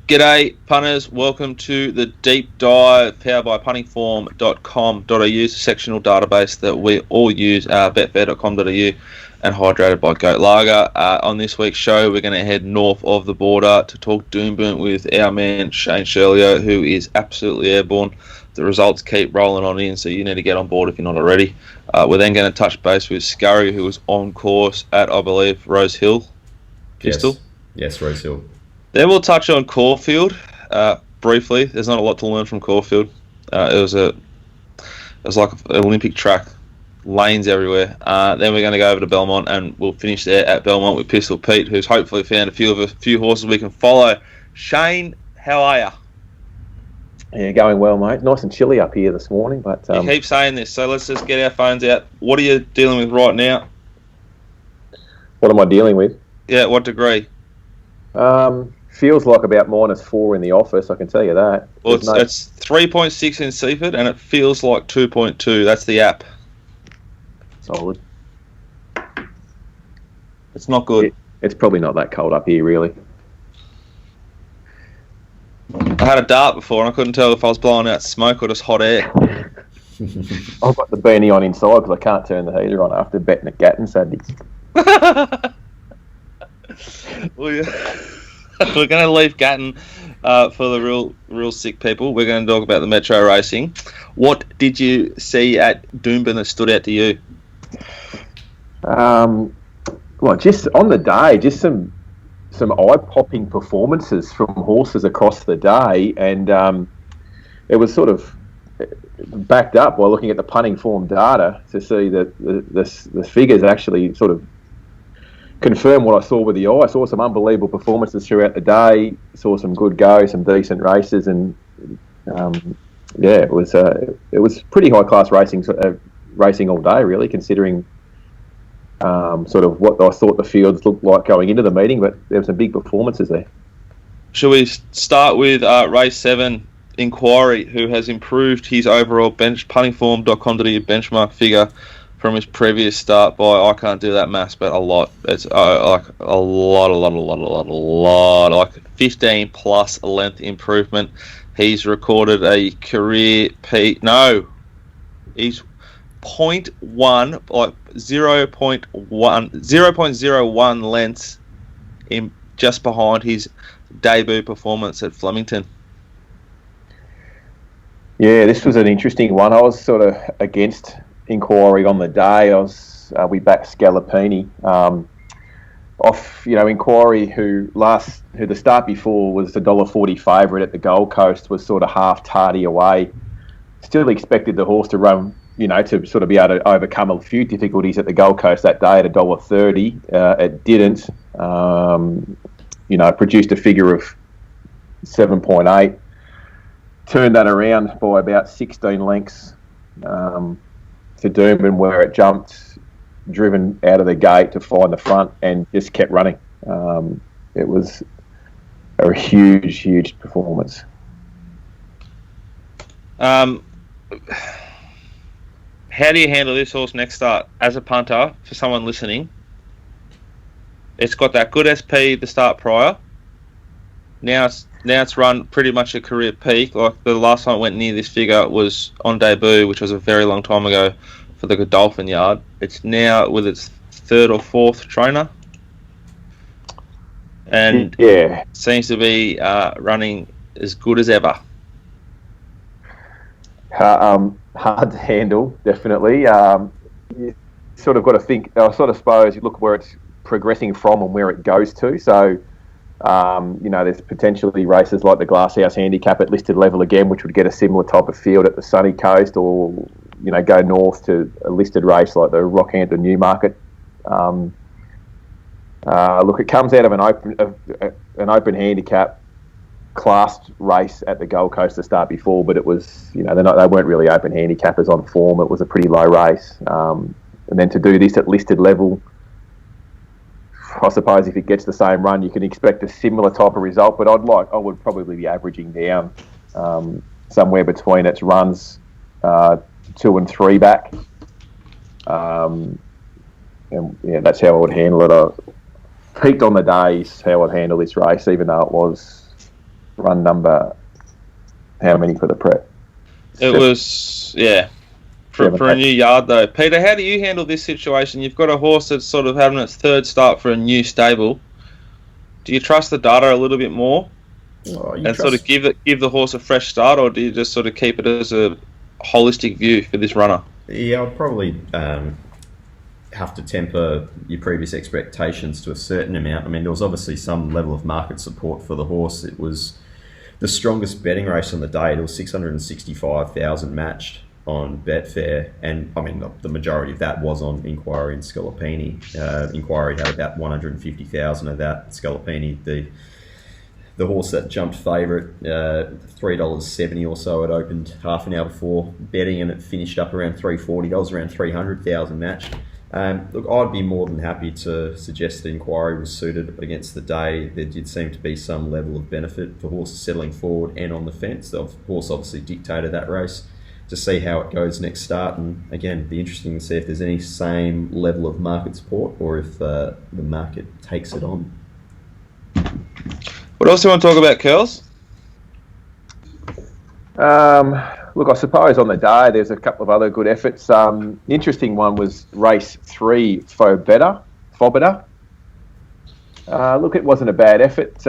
G'day, punters. Welcome to the deep dive powered by puntingform.com.au. It's a sectional database that we all use, betfair.com.au, and hydrated by Goat Lager. On this week's show, we're going to head north of the border to talk Doomburn with our man Shane Shirley, who is absolutely airborne. The results keep rolling on in, so you need to get on board if you're not already. We're then going to touch base with Scurry, who was on course at, I believe, Rose Hill. Pistol? Yes, Rose Hill. Then we'll touch on Caulfield briefly. There's not a lot to learn from Caulfield. It was like an Olympic track, lanes everywhere. Then we're going to go over to Belmont, and we'll finish there at Belmont with Pistol Pete, who's hopefully found a few horses we can follow. Shane, how are you? Yeah, going well, mate. Nice and chilly up here this morning, but you keep saying this, so let's just get our phones out. What are you dealing with right now? What am I dealing with? Yeah, what degree? Feels like about -4 in the office, I can tell you that. Well, it's 3.6 in Seaford, and it feels like 2.2. That's the app. Solid. It's not good. It's probably not that cold up here, really. I had a dart before, and I couldn't tell if I was blowing out smoke or just hot air. I've got the beanie on inside because I can't turn the heater on after betting at Gatton Saturday. Well, yeah. We're going to leave Gatton for the real sick people. We're going to talk about the Metro racing. What did you see at Doomburn that stood out to you? Well, just on the day, just some eye-popping performances from horses across the day, and it was sort of backed up by looking at the punting form data to see that the figures actually sort of confirm what I saw with the eye. I saw some unbelievable performances throughout the day, saw some good go, some decent races, and it was pretty high-class racing all day, really, considering sort of what I thought the fields looked like going into the meeting, but there were some big performances there. Shall we start with race 7, Inquiry, who has improved his overall puntingform.com.au benchmark figure from his previous start by, I can't do that maths, but a lot. It's like a lot, like 15 plus length improvement. He's recorded a career peak. No, he's 0.1, like 0.01 lengths in just behind his debut performance at Flemington. Yeah, this was an interesting one. I was sort of against Inquiry on the day. We backed Scalapini off. Inquiry, who the start before was the $1.40 favourite at the Gold Coast, was sort of half tardy away. Still expected the horse to run, to sort of be able to overcome a few difficulties at the Gold Coast that day at $1.30. It didn't. Produced a figure of 7.8. Turned that around by about 16 lengths. To Doomburn, where it jumped, driven out of the gate to find the front, and just kept running. It was a huge performance. How do you handle this horse next start as a punter? For someone listening, it's got that good SP the start prior. Now it's run pretty much a career peak. Like the last time it went near this figure was on debut, which was a very long time ago for the Godolphin Yard. It's now with its third or fourth trainer, and seems to be running as good as ever. Hard to handle, definitely. You sort of got to think. I sort of suppose you look where it's progressing from and where it goes to. So. There's potentially races like the Glasshouse Handicap at listed level again, which would get a similar type of field at the sunny coast, or go north to a listed race like the Rockhampton Newmarket. Look, it comes out of an open handicap classed race at the Gold Coast to start before, but it was they weren't really open handicappers on form. It was a pretty low race, and then to do this at listed level. I suppose if it gets the same run, you can expect a similar type of result. But I would probably be averaging down somewhere between its runs 2 and 3 back, and that's how I would handle it. I peaked on the days how I'd handle this race, even though it was run number, how many for the prep? It was, for a new yard though. Peter, how do you handle this situation? You've got a horse that's sort of having its third start for a new stable. Do you trust the data a little bit more sort of give the horse a fresh start, or do you just sort of keep it as a holistic view for this runner? Yeah, I'd probably have to temper your previous expectations to a certain amount. I mean, there was obviously some level of market support for the horse. It was the strongest betting race on the day. There was 665,000 matched on Betfair, and I mean the majority of that was on Inquiry and Scalapini. Inquiry had about 150,000 of that. Scalapini, the horse that jumped favourite, $3.70 or so. It opened half an hour before betting, and it finished up around $3.40. That was around 300,000 matched. Look, I'd be more than happy to suggest the Inquiry was suited against the day. There did seem to be some level of benefit for horses settling forward and on the fence. The horse obviously dictated that race. To see how it goes next start, and again, it'd be interesting to see if there's any same level of market support or if the market takes it on. What else do you want to talk about, Curls? Look, I suppose on the day there's a couple of other good efforts. The interesting one was race 3, Fobetta. Look, it wasn't a bad effort.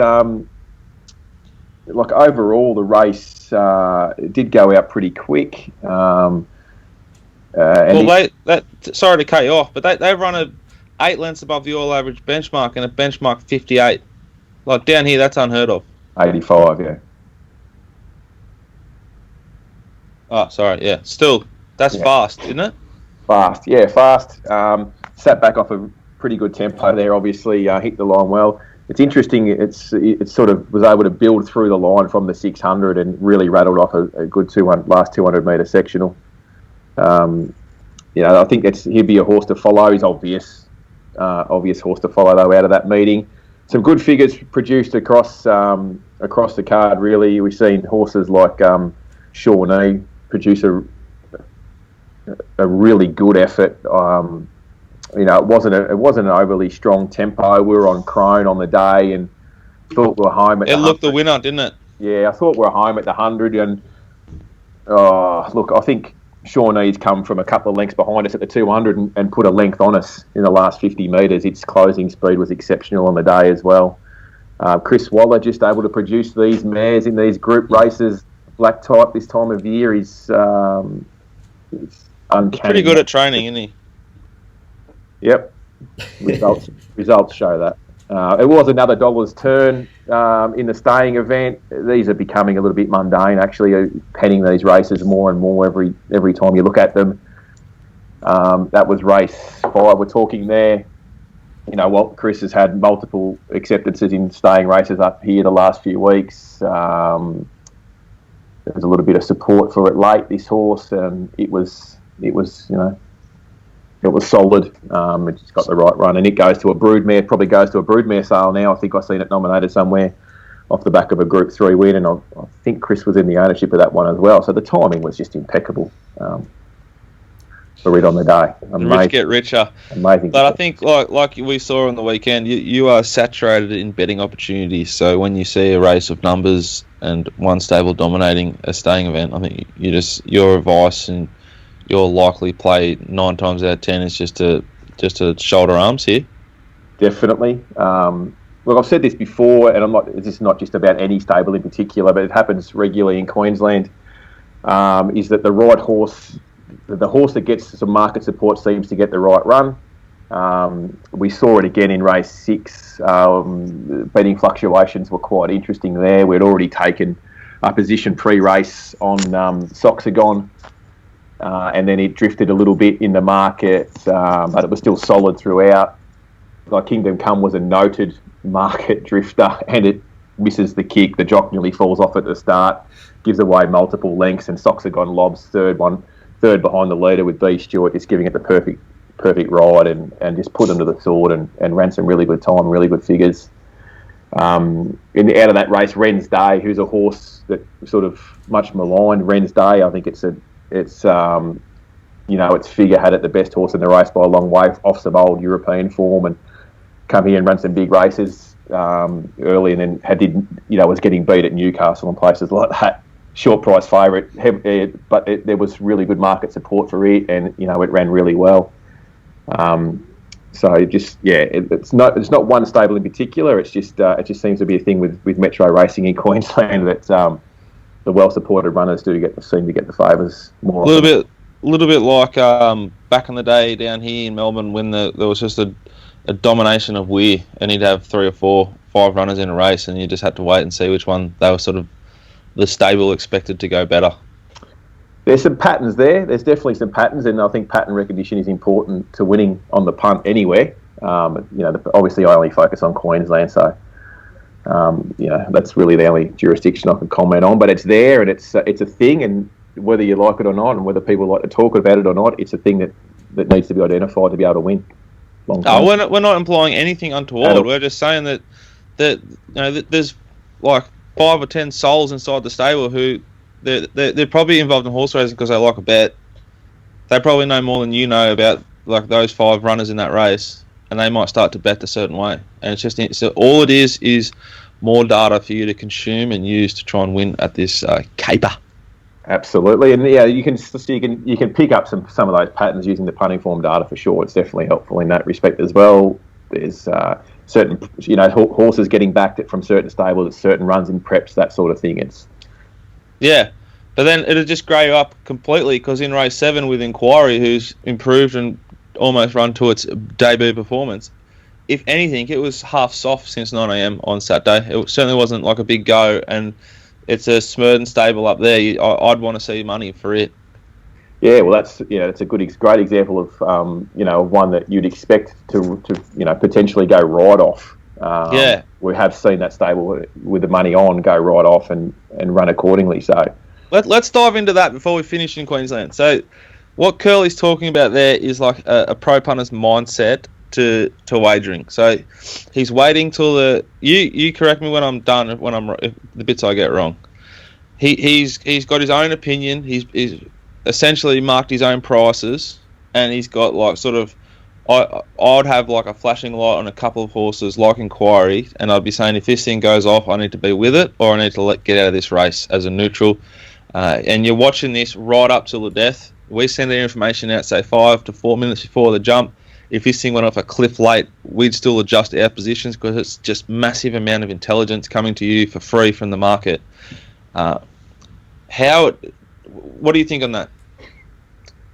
Like overall, the race did go out pretty quick. Sorry to cut you off, but they run 8 lengths above the all average benchmark and a benchmark 58. Like down here, that's unheard of. 85, yeah. Oh, sorry, yeah. Still, that's fast, isn't it? Fast. Sat back off a pretty good tempo there. Obviously, hit the line well. It's interesting. It sort of was able to build through the line from the 600 and really rattled off a good last 200 metre sectional. I think he'd be a horse to follow. He's obvious horse to follow though out of that meeting. Some good figures produced across the card. Really, we've seen horses like Shawnee produce a really good effort. It wasn't an overly strong tempo. We were on Crone on the day and thought we were home at it looked the winner, didn't it? Yeah, I thought we were home at the 100. And look, I think Shawnee's come from a couple of lengths behind us at the 200 and put a length on us in the last 50 metres. Its closing speed was exceptional on the day as well. Chris Waller just able to produce these mares in these group races. Black type this time of year is uncanny. He's pretty good at training, isn't he? Yep, results show that. It was another dollar's turn in the staying event. These are becoming a little bit mundane, actually, penning these races more and more every time you look at them. That was race 5. We're talking there. Chris has had multiple acceptances in staying races up here the last few weeks. There was a little bit of support for it late, this horse, and it was solid. It just got the right run, and it goes to a broodmare. Probably goes to a broodmare sale now. I think I've seen it nominated somewhere off the back of a Group 3 win, and I think Chris was in the ownership of that one as well. So the timing was just impeccable for it on the day. Amazing. Rich get richer. Amazing. But I think, like we saw on the weekend, you are saturated in betting opportunities. So when you see a race of numbers and one stable dominating a staying event, I think your advice and your likely play 9 times out of 10 is just to shoulder arms here. Definitely. Look, I've said this before, and this is not just about any stable in particular, but it happens regularly in Queensland, is that the right horse, the horse that gets some market support seems to get the right run. We saw it again in race 6. Betting fluctuations were quite interesting there. We'd already taken a position pre-race on Soxagon, and then it drifted a little bit in the market, but it was still solid throughout. Like Kingdom Come was a noted market drifter, and it misses the kick. The jock nearly falls off at the start, gives away multiple lengths, and Soxagon lobs third behind the leader with B. Stewart, just giving it the perfect ride and just put him to the sword and ran some really good time, really good figures. Out of that race, Wren's Day, who's a horse that sort of much maligned. Wren's Day, I think its figure had it the best horse in the race by a long way, off some old European form, and come here and run some big races. early, and then was getting beat at Newcastle and places like that. Short price favourite, but there was really good market support for it, and it ran really well. So it's not one stable in particular. It just seems to be a thing with Metro racing in Queensland that the well supported runners seem to get the favours more. A little bit like back in the day down here in Melbourne when there was just a domination of Weir, and he'd have 3 or 4, 5 runners in a race, and you just had to wait and see which one they were sort of the stable expected to go better. There's some patterns there. There's definitely some patterns, and I think pattern recognition is important to winning on the punt anywhere. Obviously I only focus on Queensland, so that's really the only jurisdiction I can comment on. But it's there, and it's a thing, and whether you like it or not, and whether people like to talk about it or not, it's a thing that needs to be identified to be able to win. We're not implying anything untoward. We're just saying that there's like 5 or 10 souls inside the stable who they're probably involved in horse racing because they like a bet. They probably know more than you know about like those 5 runners in that race, and they might start to bet a certain way. And so all it is more data for you to consume and use to try and win at this caper. Absolutely, and you can pick up some of those patterns using the punting form data for sure. It's definitely helpful in that respect as well. There's certain horses getting backed from certain stables, certain runs in preps, that sort of thing. But then it'll just grey you up completely because in race 7 with Inquiry, who's improved and almost run to its debut performance, if anything, it was half soft since 9 a.m. on Saturday. It certainly wasn't like a big go, and it's a Smurden stable up there. I'd want to see money for it. Yeah, well, it's a great example of one that you'd expect to potentially go right off. We have seen that stable with the money on go right off and run accordingly. So let's dive into that before we finish in Queensland. So what Curly's talking about there is like a pro punter's mindset to wagering. So he's waiting till you correct me when I'm done, the bits I get wrong. He's got his own opinion. He's essentially marked his own prices, and he's got like sort of I'd have like a flashing light on a couple of horses like Inquiry, and I'd be saying if this thing goes off, I need to be with it, or I need to get out of this race as a neutral. And you're watching this right up till the death. We send the information out, say 5 to 4 minutes before the jump. If this thing went off a cliff late, we'd still adjust our positions because it's just massive amount of intelligence coming to you for free from the market. What do you think on that?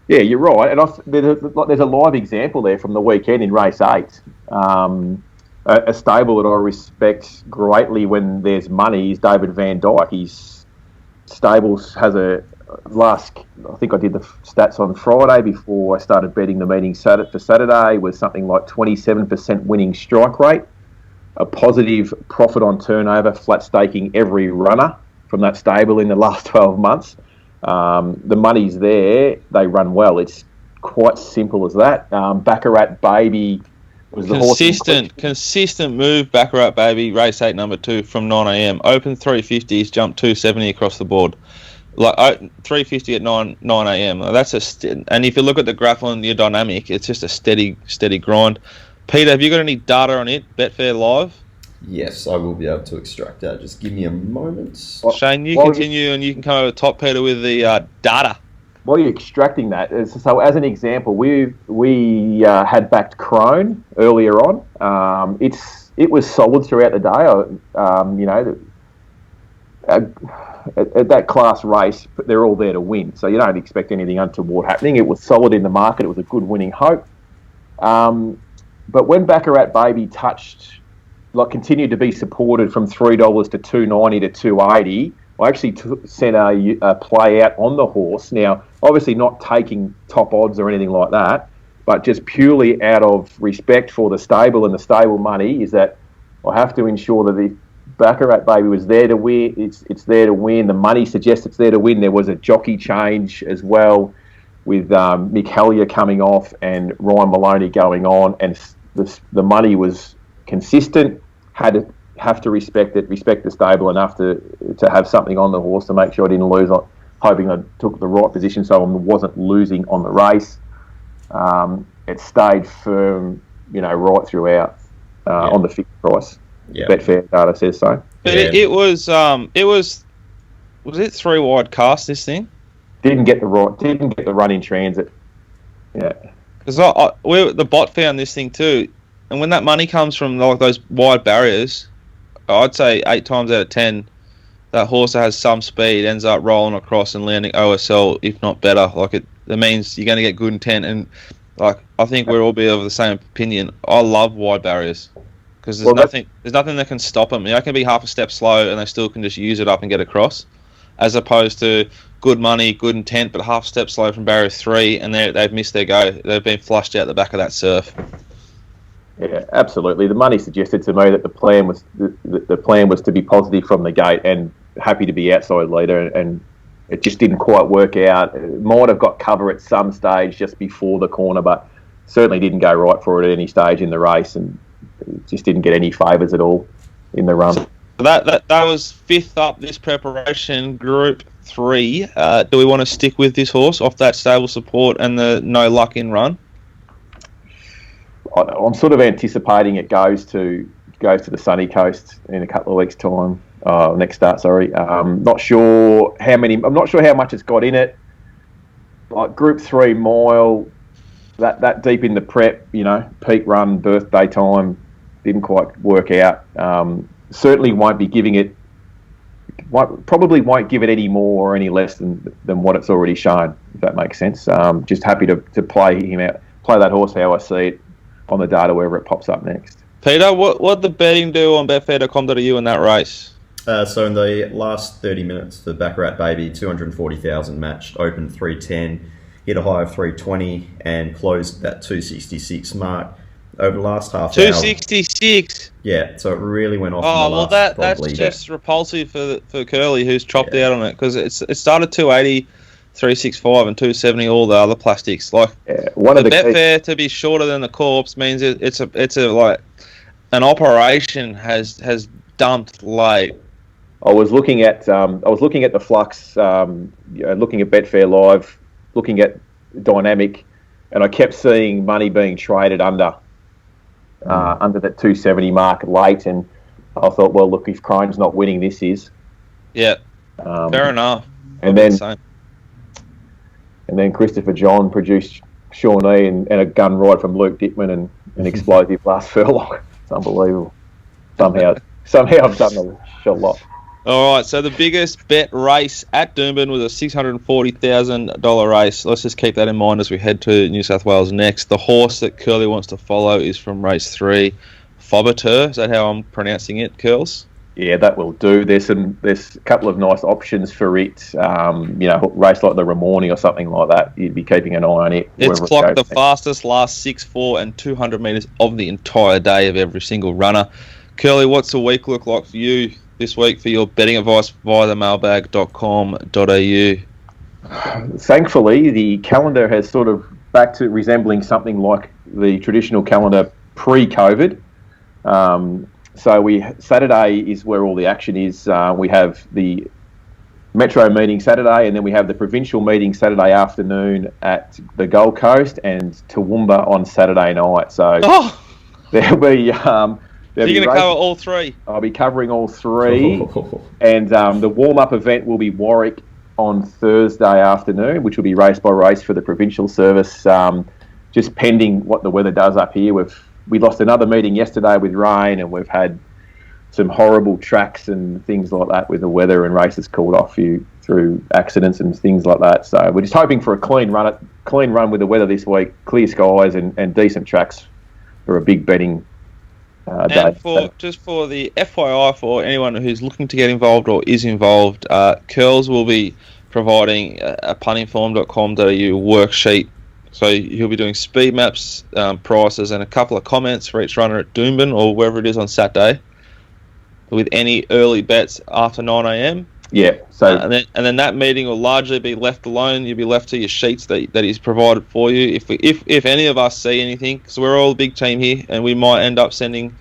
Yeah, you're right. And there's a live example there from the weekend in race 8. A stable that I respect greatly when there's money is David Van Dyke. His stables has I think I did the stats on Friday before I started betting the meeting for Saturday, was something like 27% winning strike rate, a positive profit on turnover, flat staking every runner from that stable in the last 12 months. The money's there, they run well. It's quite simple as that. Baccarat Baby was the consistent move. Baccarat Baby, race 8, number 2 from 9 a.m. Open 350s, jumped 270 across the board. Like 350 at 9 a.m. And if you look at the graph on your dynamic, it's just a steady grind. Peter, have you got any data on it? Betfair Live. Yes, I will be able to extract that. Just give me a moment. Shane, you continue, and you can come over the top, Peter, with the data. While you're extracting that, so as an example, we had backed Crone earlier on. It was solid throughout the day. At that class race, they're all there to win, so you don't expect anything untoward happening. It was solid in the market. It was a good winning hope. But when Baccarat Baby continued to be supported from $3 to $2.90 to $2.80, I actually sent a play out on the horse. Now, obviously not taking top odds or anything like that, but just purely out of respect for the stable and the stable money, is that I have to ensure that the Baccarat Baby was there to win. It's there to win. The money suggests it's there to win. There was a jockey change as well with Mick Hellier coming off and Ryan Maloney going on, and the money was consistent. Have to respect the stable enough to have something on the horse to make sure I didn't lose, hoping I took the right position so I wasn't losing on the race. It stayed firm, right throughout on the fixed price. Yeah. Betfair data says so. But Yeah. it was it 3 wide cast, this thing? Didn't get the run in transit. Yeah. Because the bot found this thing too, and when that money comes from like those wide barriers, I'd say 8 times out of 10, that horse that has some speed ends up rolling across and landing OSL, if not better. Like that means you're going to get good intent, and like I think we'll all be of the same opinion. I love wide barriers because there's nothing that can stop them. They can be half a step slow and they still can just use it up and get across, as opposed to good money, good intent, but half a step slow from barrier 3, and they've missed their go. They've been flushed out the back of that surf. Yeah, absolutely. The money suggested to me that the plan was to be positive from the gate and happy to be outside leader, and it just didn't quite work out. It might have got cover at some stage just before the corner, but certainly didn't go right for it at any stage in the race, and just didn't get any favours at all in the run. So that was 5th up this preparation, Group 3. Do we want to stick with this horse off that stable support and the no luck in run? I'm sort of anticipating it goes to the sunny coast in a couple of weeks' time. Next start, sorry. Not sure how much it's got in it. Like Group 3 mile, that deep in the prep, peak run, birthday time, didn't quite work out. Certainly won't be giving it. Probably won't give it any more or any less than what it's already shown. If that makes sense. Just happy to play him out, play that horse how I see it on the data wherever it pops up next. Peter, what the betting do on betfair.com.au in that race? So in the last 30 minutes, the Baccarat Baby, 240,000 matched, opened 310, hit a high of 320, and closed that 266 mark. Over the last half 266. Yeah, so it really went off. Oh well, that's just repulsive for Curly, who's chopped out on it, because it started 280. 365 and 270, all the other plastics. Like one of the Betfair to be shorter than the corpse means it's a like an operation has dumped late. I was looking at the flux, looking at Betfair Live, looking at Dynamic, and I kept seeing money being traded under that 270 mark late, and I thought, well, look, if Crone's not winning, this is. Yeah. Fair enough. And then Christopher John produced Shawnee and a gun ride from Luke Dittman and an explosive last furlong. It's unbelievable. Somehow I've done the shot. All right, so the biggest bet race at Doomben was a $640,000 race. Let's just keep that in mind as we head to New South Wales next. The horse that Curly wants to follow is from race 3, Fobateur. Is that how I'm pronouncing it, Curls? Yeah, that will do. There's a couple of nice options for it. Race like the Ramornie or something like that. You'd be keeping an eye on it. It's clocked the fastest last 6'4" and 200 metres of the entire day of every single runner. Curly, what's the week look like for you this week for your betting advice via themailbag.com.au? Thankfully, the calendar has sort of back to resembling something like the traditional calendar pre-COVID. So Saturday is where all the action is. We have the Metro meeting Saturday, and then we have the provincial meeting Saturday afternoon at the Gold Coast, and Toowoomba on Saturday night. So there'll be. You're going to cover all 3? I'll be covering all 3, and the warm-up event will be Warwick on Thursday afternoon, which will be race by race for the provincial service. Just pending what the weather does up here. We lost another meeting yesterday with rain, and we've had some horrible tracks and things like that with the weather, and races called off through accidents and things like that. So we're just hoping for a clean run with the weather this week, clear skies and decent tracks for a big betting day. And just for the FYI for anyone who's looking to get involved or is involved, Curls will be providing a puntingform.com.au worksheet. So he'll be doing speed maps, prices, and a couple of comments for each runner at Doomben or wherever it is on Saturday, with any early bets after 9 a.m. Yeah. So and then that meeting will largely be left alone. You'll be left to your sheets that he's provided for you. If any of us see anything, because we're all a big team here, and we might end up sending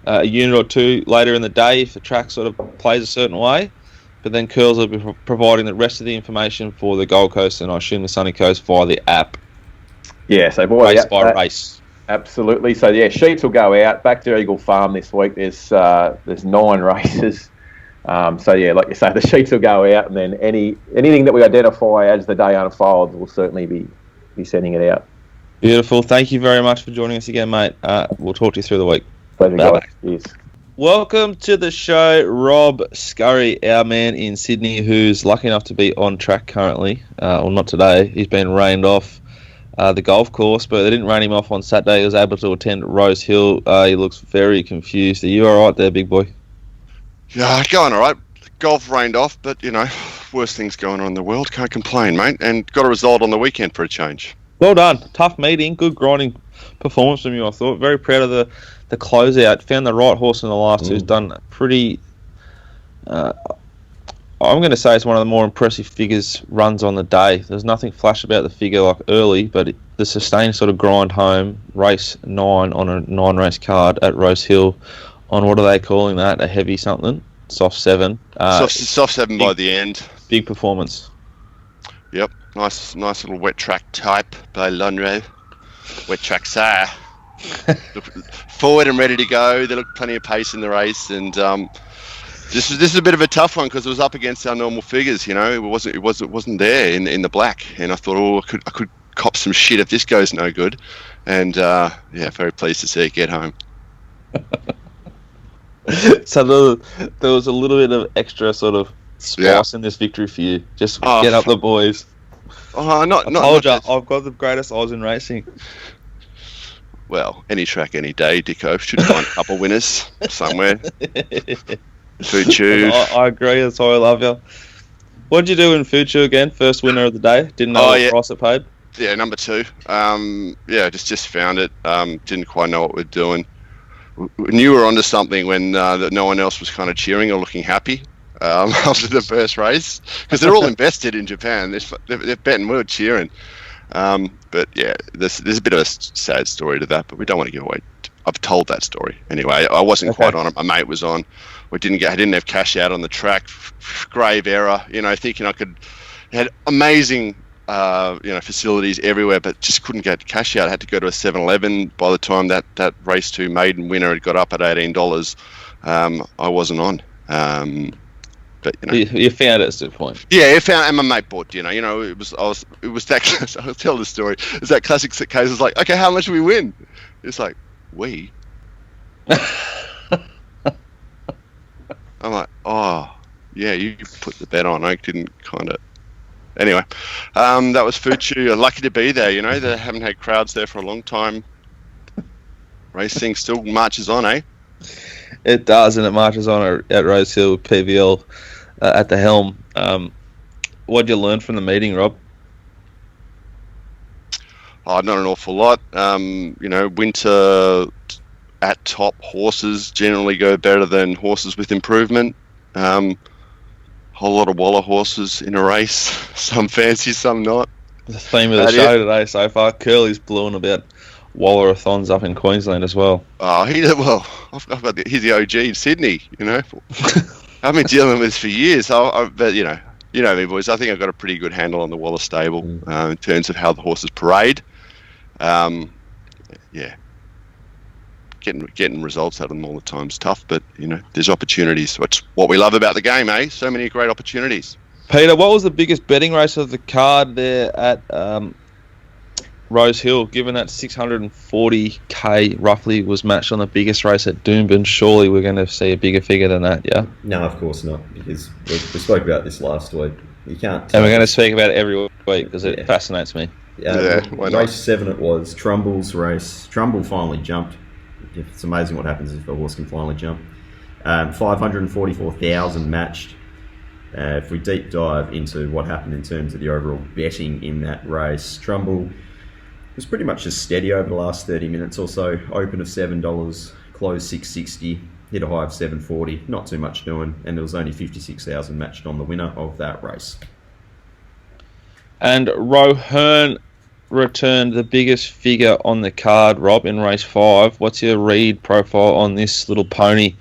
a unit or 2 later in the day if the track sort of plays a certain way. But then Curls will be providing the rest of the information for the Gold Coast and I assume the Sunny Coast via the app. Yeah, so race by race. Absolutely. So yeah, sheets will go out back to Eagle Farm this week. There's 9 races. So yeah, like you say, the sheets will go out, and then anything that we identify as the day unfolds, we'll certainly be sending it out. Beautiful. Thank you very much for joining us again, mate. We'll talk to you through the week. Pleasure, guys. Cheers. Welcome to the show, Rob Scurry, our man in Sydney, who's lucky enough to be on track currently. Well, not today. He's been rained off the golf course, but they didn't rain him off on Saturday. He was able to attend Rose Hill. He looks very confused. Are you all right there, big boy? Yeah, going all right. Golf rained off, but, worst things going on in the world. Can't complain, mate. And got a result on the weekend for a change. Well done. Tough meeting. Good grinding performance from you, I thought. Very proud of the closeout. Found the right horse in the last who's done pretty... I'm going to say it's one of the more impressive figures runs on the day. There's nothing flash about the figure like early, but the sustained sort of grind home, race 9 on a 9-race card at Rose Hill on, what are they calling that? A heavy something? Soft 7. Soft 7 by the end. Big performance. Yep. Nice little wet track type by Lonro. Wet track sire. Forward and ready to go. There looked plenty of pace in the race, and this is a bit of a tough one because it was up against our normal figures. It wasn't there in the black, and I thought, I could cop some shit if this goes no good, and very pleased to see it get home. So there was a little bit of extra sort of spice in this victory for you. Just get up the boys. I told you, I've got the greatest odds in racing. Well, any track, any day, Dicko. Should find a couple winners somewhere. Fuchu. I agree. That's why I love you. What did you do in Fuchu again? First winner of the day. Didn't know what price it paid. Yeah, number 2. Just found it. Didn't quite know what we're doing. We knew we were onto something when no one else was kind of cheering or looking happy after the first race, because they're all invested in Japan. They're betting, we were cheering. But yeah, there's a bit of a sad story to that, but we don't want to give away. I've told that story anyway. I wasn't quite on it. My mate was on. I didn't have cash out on the track. Grave error. Thinking I could. Had amazing. Facilities everywhere, but just couldn't get cash out. I had to go to a 7-Eleven. By the time that race 2 maiden winner had got up at $18, I wasn't on. But you found it at that point. Yeah, I found, and my mate bought dinner. It was that. I'll tell the story. It's that classic case. It's like, okay, how much do we win? It's like, we. I'm like, oh yeah, you put the bet on. I didn't kind of. Anyway, that was Fuchu. Lucky to be there. They haven't had crowds there for a long time. Racing still marches on, eh? It does, and it marches on at Rose Hill, PVL at the helm. What did you learn from the meeting, Rob? Not an awful lot. Winter at top horses generally go better than horses with improvement. Whole lot of Waller horses in a race. Some fancy, some not. The theme of the show today so far. Curly's blowing about Waller-a-thons up in Queensland as well. Oh, he's the OG in Sydney, I've been dealing with this for years. But me, boys. I think I've got a pretty good handle on the Waller stable in terms of how the horses parade. Getting results out of them all the time is tough, but there's opportunities. That's what we love about the game, eh? So many great opportunities. Peter, what was the biggest betting race of the card there at Rose Hill? Given that 640k roughly was matched on the biggest race at Doomben, surely we're going to see a bigger figure than that, yeah? No, of course not, because we spoke about this last week. You can't. And we're going to speak about it every week because it fascinates me. Race 7 it was. Trumbull's race. Trumbull finally jumped. It's amazing what happens if a horse can finally jump. 544,000 matched. If we deep dive into what happened in terms of the overall betting in that race, Trumbull was pretty much just steady over the last 30 minutes or so. Open of $7, closed 660, hit a high of 740. Not too much doing, and there was only 56,000 matched on the winner of that race. And Rohern returned the biggest figure on the card, Rob, in race 5. What's your read profile on this little pony?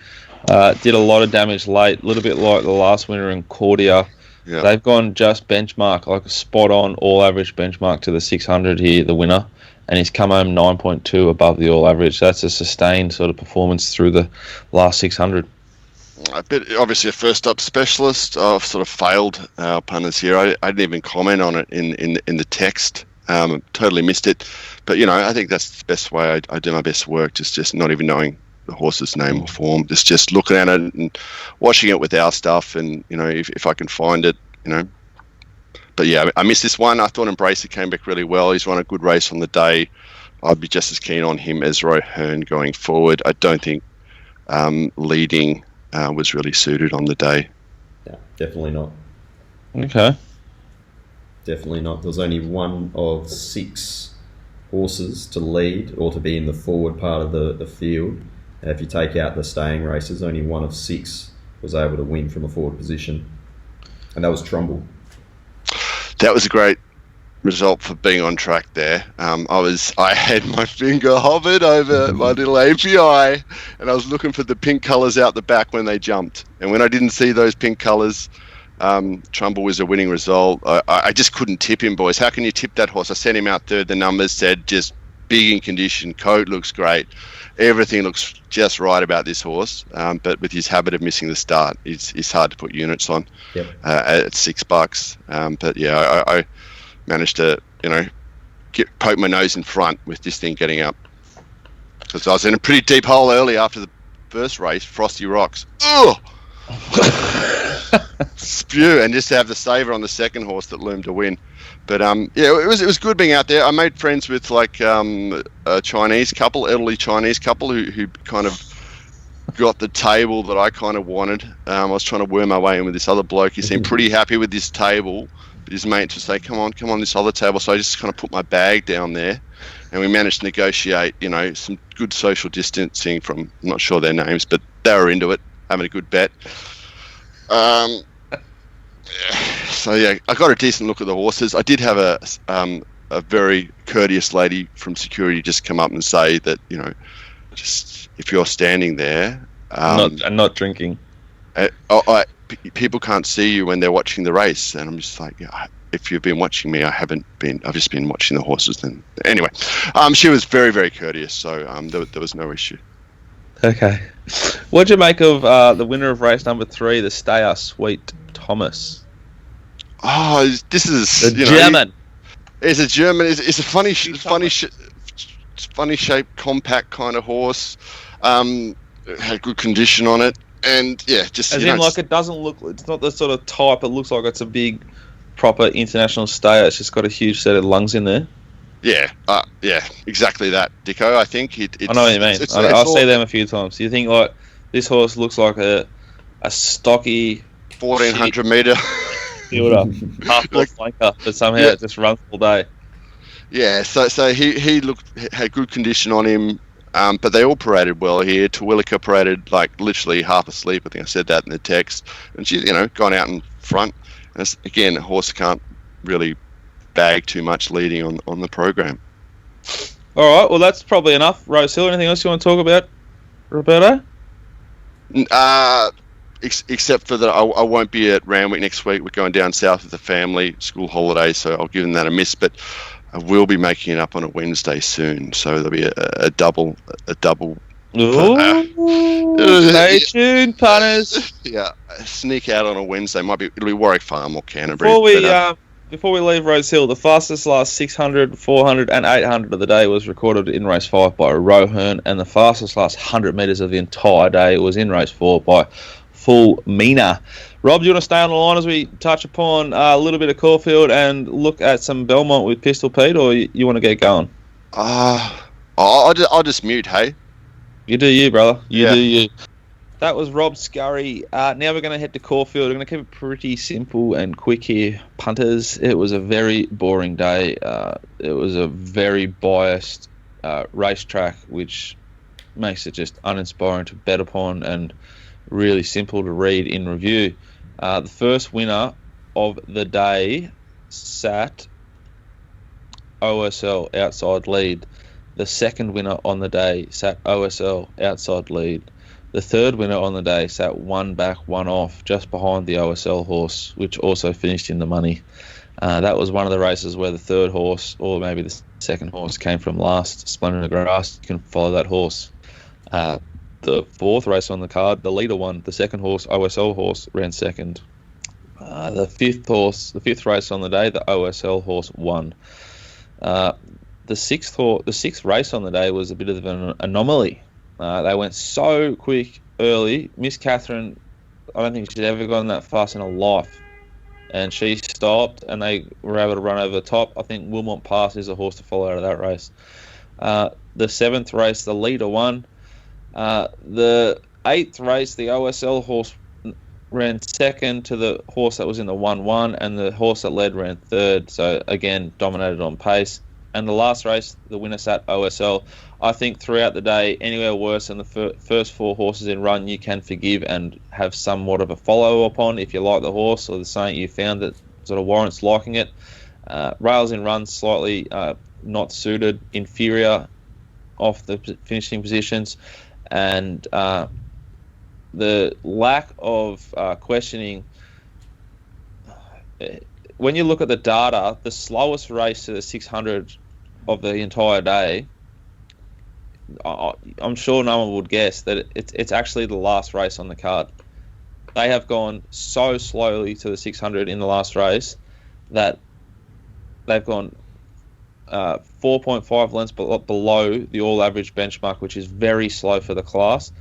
Did a lot of damage late, a little bit like the last winner in Cordia. Yeah. They've gone just benchmark, like a spot on all average benchmark to the 600 here, the winner, and he's come home 9.2 above the all average. That's a sustained sort of performance through the last 600. A bit, obviously a first up specialist. I've sort of failed our punters here. I didn't even comment on it in the text. Totally missed it. But, I think that's the best way I do my best work, just not even knowing the horse's name or form, just looking at it and watching it with our stuff, and if I can find it, But yeah, I missed this one. I thought Embracer came back really well. He's run a good race on the day. I'd be just as keen on him as Roy Hearn going forward. I don't think leading was really suited on the day. Yeah, definitely not. Okay. Definitely not. There was only one of 6 horses to lead or to be in the forward part of the field. If you take out the staying races, only one of 6 was able to win from a forward position, and that was Trumbull. That was a great result for being on track there. I had my finger hovered over my little API, and I was looking for the pink colours out the back when they jumped. And when I didn't see those pink colours, Trumbull was a winning result. I just couldn't tip him, boys. How can you tip that horse? I sent him out third. The numbers said just big in condition. Coat looks great. Everything looks just right about this horse. But with his habit of missing the start, it's hard to put units on. Yep. At $6. But yeah, I managed to, poke my nose in front with this thing getting up. Because I was in a pretty deep hole early after the first race, Frosty Rocks. Ugh! Spew, and just to have the saver on the second horse that loomed to win. But yeah, it was good being out there. I made friends with a Chinese couple, elderly Chinese couple who kind of got the table that I kind of wanted. I was trying to worm my way in with this other bloke. He seemed pretty happy with this table, but his mates would say, come on this other table. So I just kind of put my bag down there, and we managed to negotiate, some good social distancing from, I'm not sure their names, but they were into it, having a good bet. So yeah, I got a decent look at the horses. I did have a very courteous lady from security just come up and say that, just if you're standing there not drinking, people can't see you when they're watching the race, and I'm just like, yeah, if you've been watching me, I've just been watching the horses. Then anyway, she was very, very courteous, so there was no issue. Okay. What'd you make of the winner of race number 3, the Stayer Sweet Thomas? Oh, this is German. It's a German. It's a funny shaped, compact kind of horse. Had good condition on it, and yeah, just it doesn't look. It's not the sort of type. It looks like it's a big, proper international stayer. It's just got a huge set of lungs in there. Yeah, exactly that, Dicko. I think I know what you mean. I see them a few times. You think like this horse looks like a stocky 1400 meter fielder, half flanker, but somehow it just runs all day. Yeah, so he had good condition on him, but they all paraded well here. Terwilliger paraded like literally half asleep. I think I said that in the text, and she's gone out in front. And again, a horse can't really bag too much leading on the program. All right, well that's probably enough. Rose Hill, anything else you want to talk about, Roberto? Except for that, I won't be at Randwick next week. We're going down south with the family, school holidays, so I'll give them that a miss. But I will be making it up on a Wednesday soon, so there'll be a double. Stay tuned, punters. Yeah, sneak out on a Wednesday. It'll be Warwick Farm or Canterbury. Before we leave Rose Hill, the fastest last 600, 400 and 800 of the day was recorded in race 5 by Rohan, and the fastest last 100 metres of the entire day was in race 4 by Full Mina. Rob, do you want to stay on the line as we touch upon a little bit of Caulfield and look at some Belmont with Pistol Pete, or you want to get going? I'll just mute, hey? You do you, brother. You do you. That was Rob Scurry. Now we're going to head to Caulfield. We're going to keep it pretty simple and quick here, punters. It was a very boring day. It was a very biased racetrack, which makes it just uninspiring to bet upon and really simple to read in review. The first winner of the day sat OSL outside lead. The second winner on the day sat OSL outside lead. The third winner on the day sat one back, one off, just behind the OSL horse, which also finished in the money. That was one of the races where the third horse, or maybe the second horse, came from last. Splendid Grass, you can follow that horse. The fourth race on the card, the leader won. The second horse, OSL horse, ran second. The fifth race on the day, the OSL horse won. The sixth race on the day was a bit of an anomaly. They went so quick early. Miss Catherine, I don't think she'd ever gone that fast in her life. And she stopped, and they were able to run over the top. I think Wilmot Pass is a horse to follow out of that race. The seventh race, the leader won. The eighth race, the OSL horse ran second to the horse that was in the 1-1, and the horse that led ran third. So, again, dominated on pace. And the last race, the winner sat OSL. I think throughout the day, anywhere worse than the first four horses in run, you can forgive and have somewhat of a follow-up on if you like the horse or the something you found that sort of warrants liking it. Rails in run slightly not suited, inferior off the finishing positions. And the lack of questioning, when you look at the data, the slowest race to the 600 of the entire day, I'm sure no one would guess that it's actually the last race on the card. They have gone so slowly to the 600 in the last race that they've gone 4.5 lengths below the all-average benchmark, which is very slow for the class.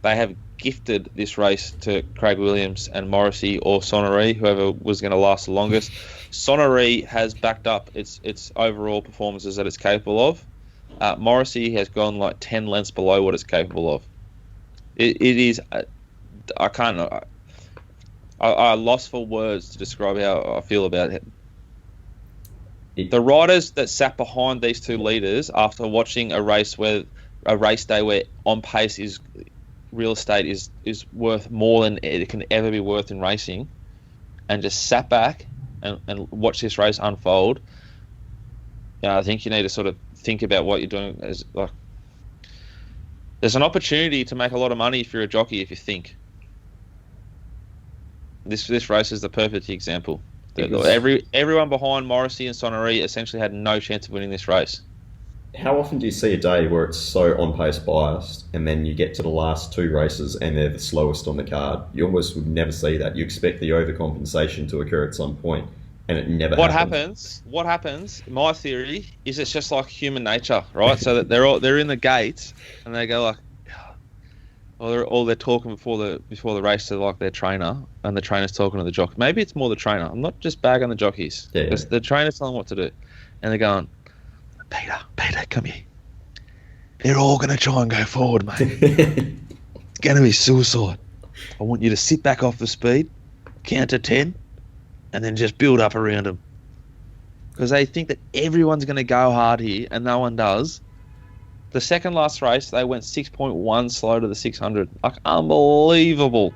They have gifted this race to Craig Williams and Morrissey or Sonnery, whoever was going to last the longest. Sonnery has backed up its overall performances that it's capable of. Morrissey has gone like 10 lengths below what it's capable of. It is... I lost for words to describe how I feel about it. The riders that sat behind these two leaders after watching a race day where on pace is real estate is worth more than it can ever be worth in racing, and just sat back and watch this race unfold. I think you need to sort of think about what you're doing. As like, there's an opportunity to make a lot of money if you're a jockey if you think. This race is the perfect example. Everyone behind Morrissey and Sonnery essentially had no chance of winning this race. How often do you see a day where it's so on-pace biased and then you get to the last two races and they're the slowest on the card? You almost would never see that. You expect the overcompensation to occur at some point, and it never happens. What happens, my theory, is it's just like human nature, right? So that they're in the gates and they go like, they're talking before the race to like their trainer, and the trainer's talking to the jockey. Maybe it's more the trainer. I'm not just bagging the jockeys. Yeah. The trainer's telling them what to do, and they're going, Peter, come here. They're all going to try and go forward, mate. It's going to be suicide. I want you to sit back off the speed, count to 10, and then just build up around them. Because they think that everyone's going to go hard here, and no one does. The second last race, they went 6.1 slow to the 600. Like, unbelievable.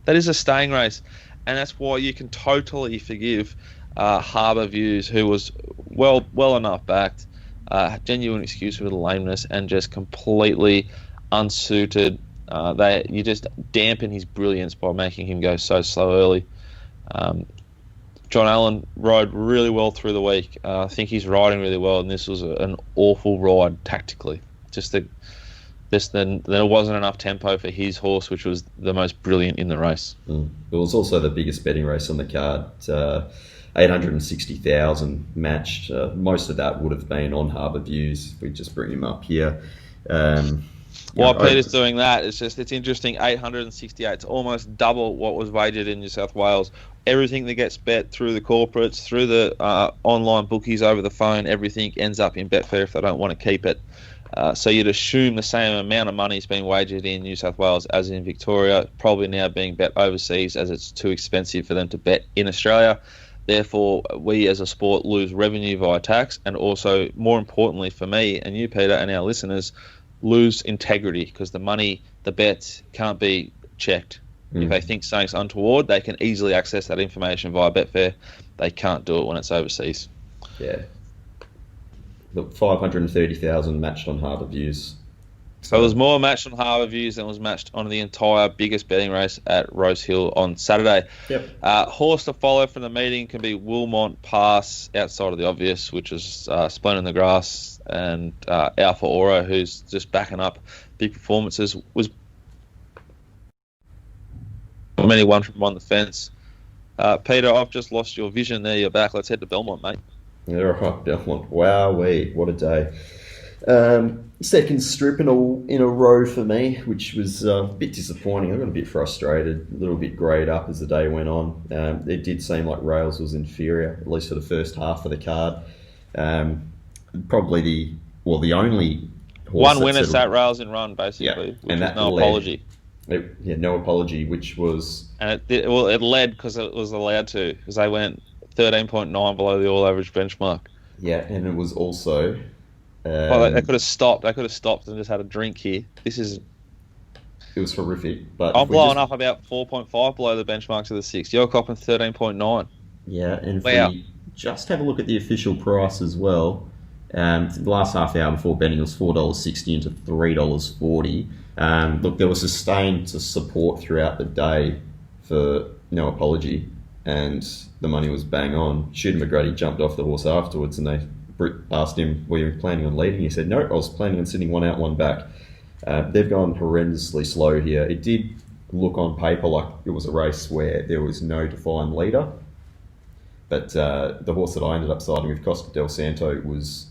That is a staying race. And that's why you can totally forgive Harbour Views, who was well enough backed, genuine excuse for the lameness, and just completely unsuited. You just dampen his brilliance by making him go so slow early. John Allen rode really well through the week. I think he's riding really well, and this was an awful ride tactically. There wasn't enough tempo for his horse, which was the most brilliant in the race. It was also the biggest betting race on the card. 860,000 matched. Most of that would have been on Harbour Views. If we just bring him up here. While Peter's doing that, it's interesting. 868. It's almost double what was wagered in New South Wales. Everything that gets bet through the corporates, through the online bookies over the phone, everything ends up in Betfair if they don't want to keep it. So you'd assume the same amount of money is being wagered in New South Wales as in Victoria, probably now being bet overseas as it's too expensive for them to bet in Australia. Therefore, we as a sport lose revenue via tax, and also, more importantly for me and you, Peter, and our listeners, lose integrity, because the bets can't be checked. If they think something's untoward, they can easily access that information via Betfair. They can't do it when it's overseas. Yeah. The 530,000 matched on Harbour Views. So it was more matched on Harbour Views than was matched on the entire biggest betting race at Rose Hill on Saturday. Yep. Horse to follow from the meeting can be Wilmont Pass, outside of the obvious, which is Splendid in the Grass, and Alpha Aura, who's just backing up big performances. Was many one from on the fence. Peter, I've just lost your vision there. You're back. Let's head to Belmont, mate. Yeah, right, Belmont. Wowee, what a day. Second strip in a row for me, which was a bit disappointing. I got a bit frustrated, a little bit greyed up as the day went on. It did seem like Rails was inferior, at least for the first half of the card. Probably the only horse one winner sat Rails in run, basically, yeah, which and was that no apology. No apology, which was... And it led because it was allowed to, because they went 13.9 below the all-average benchmark. Yeah, and it was also... they could have stopped. They could have stopped and just had a drink here. It was horrific. But I'm blowing up about 4.5 below the benchmark to the 6. You're copping 13.9. Yeah, and if wow. we just have a look at the official price as well, the last half hour before betting was $4.60 into $3.40. Look, there was sustained support throughout the day for no apology, and the money was bang on. Shooter McGrady jumped off the horse afterwards, and they asked him, were you planning on leading? He said, no, I was planning on sitting one out, one back. They've gone horrendously slow here. It did look on paper like it was a race where there was no defined leader. But the horse that I ended up siding with, Costa del Santo, was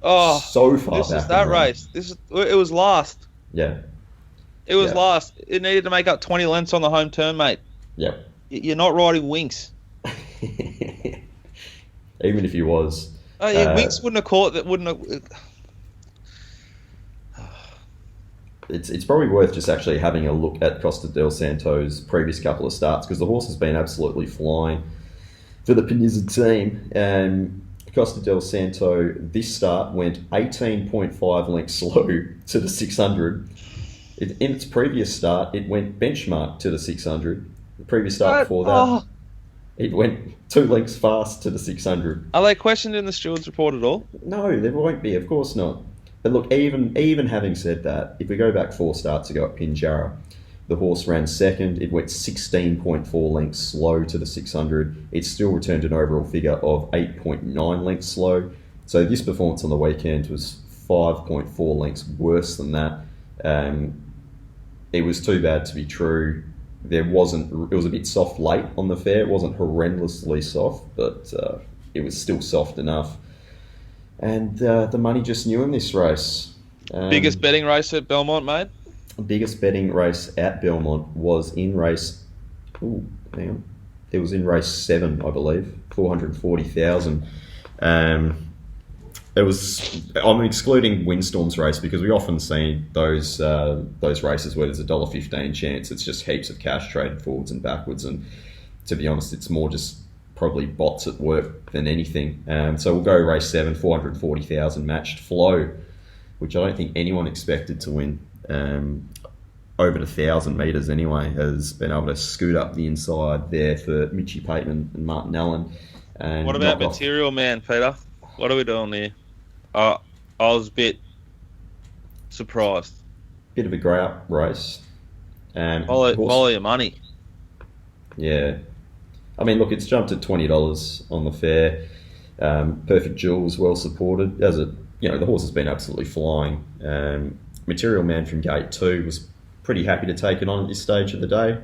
so far back. This is that race. It was last. Yeah. It was last. It needed to make up 20 lengths on the home turn, mate. Yep. You're not riding Winks. Even if he was... Oh yeah, Winks wouldn't have caught that. Wouldn't have. It's probably worth just actually having a look at Costa del Santo's previous couple of starts, because the horse has been absolutely flying for the Peniza team. Costa del Santo this start went 18.5 lengths slow to the 600. In its previous start, it went benchmark to the 600. The previous start before that. It went 2 lengths fast to the 600. Are they questioned in the steward's report at all? No, there won't be. Of course not. But look, even having said that, if we go back 4 starts ago at Pinjarra, the horse ran second. It went 16.4 lengths slow to the 600. It still returned an overall figure of 8.9 lengths slow. So this performance on the weekend was 5.4 lengths worse than that. It was too bad to be true. It was a bit soft late on the fair. It wasn't horrendously soft, but it was still soft enough. And the money just knew in this race. Biggest betting race at Belmont, mate? The biggest betting race at Belmont was in race... Ooh, hang on. It was in race 7, I believe. 440,000. It was... I'm excluding Windstorm's race because we often see those races where there's a $1.15 chance. It's just heaps of cash traded forwards and backwards, and to be honest, it's more just probably bots at work than anything. So we'll go race 7, 440,000 matched Flow, which I don't think anyone expected to win. Over 1,000 metres anyway, has been able to scoot up the inside there for Mitchie Pateman and Martin Allen. And what about Material Man, Peter? What are we doing there? I was a bit surprised. Bit of a grey up race. Follow your money. Yeah. I mean, look, it's jumped at $20 on the fair. Perfect Jewel was well supported. The horse has been absolutely flying. Material Man from Gate 2 was pretty happy to take it on at this stage of the day.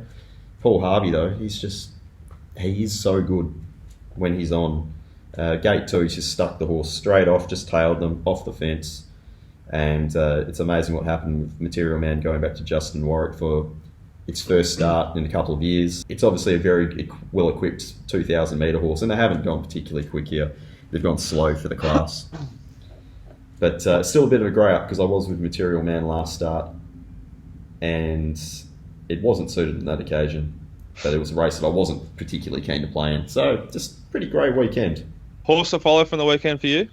Paul Harvey, though, he is so good when he's on. Gate 2, he's just stuck the horse straight off, just tailed them off the fence. And it's amazing what happened with Material Man going back to Justin Warwick for its first start in a couple of years. It's obviously a very well-equipped 2,000 metre horse, and they haven't gone particularly quick here. They've gone slow for the class. But still a bit of a grey up, because I was with Material Man last start, and it wasn't suited on that occasion. But it was a race that I wasn't particularly keen to play in. So just pretty grey weekend. Horse to follow from the weekend for you?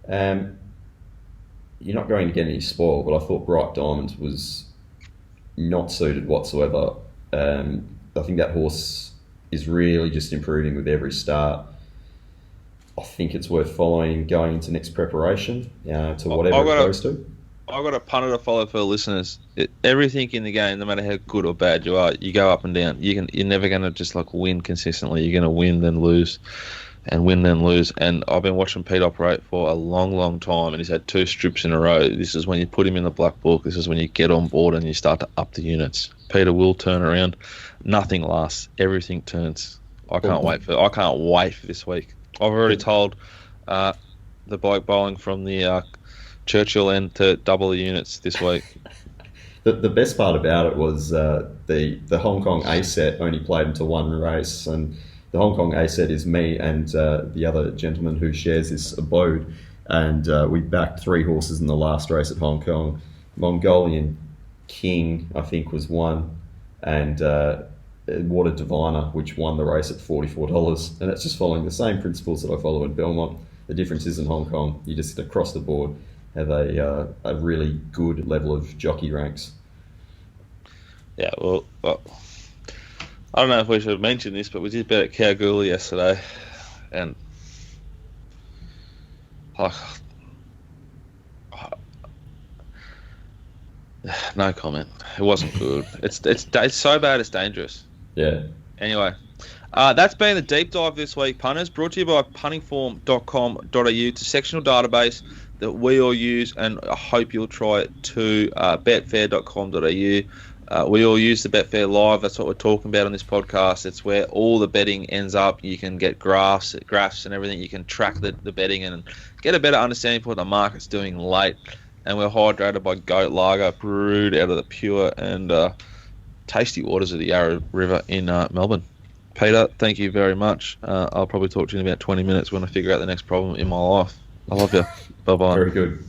You're not going to get any spoil, but I thought Bright Diamond was not suited whatsoever. I think that horse is really just improving with every start. I think it's worth following going into next preparation to whatever it goes to. I've got a punter to follow for the listeners. Everything in the game, no matter how good or bad you are, you go up and down. You're never going to just like win consistently. You're going to win then lose, and win then lose. And I've been watching Pete operate for a long, long time, and he's had 2 strips in a row. This is when you put him in the black book. This is when you get on board and you start to up the units. Peter will turn around. Nothing lasts. Everything turns. I can't wait for this week. I've already told the bloke bowling from the Churchill end to double the units this week. The best part about it was the Hong Kong A set only played into one race, and the Hong Kong A set is me and the other gentleman who shares this abode, and we backed 3 horses in the last race at Hong Kong. Mongolian King, I think, was one, and Water Diviner, which won the race at $44, and it's just following the same principles that I follow in Belmont. The difference is in Hong Kong, you just across the board have a really good level of jockey ranks. Yeah, well, I don't know if we should mention this, but we did bet at Kalgoorlie yesterday, and no comment. It wasn't good. It's so bad it's dangerous. Yeah. Anyway, that's been the deep dive this week, punters. Brought to you by puntingform.com.au. It's a sectional database that we all use, and I hope you'll try it too. Betfair.com.au. We all use the Betfair Live. That's what we're talking about on this podcast. It's where all the betting ends up. You can get graphs and everything. You can track the betting and get a better understanding of what the market's doing late. And we're hydrated by goat lager, brewed out of the pure and tasty waters of the Yarra River in Melbourne. Peter, thank you very much. I'll probably talk to you in about 20 minutes when I figure out the next problem in my life. I love you. Bye-bye. Very good.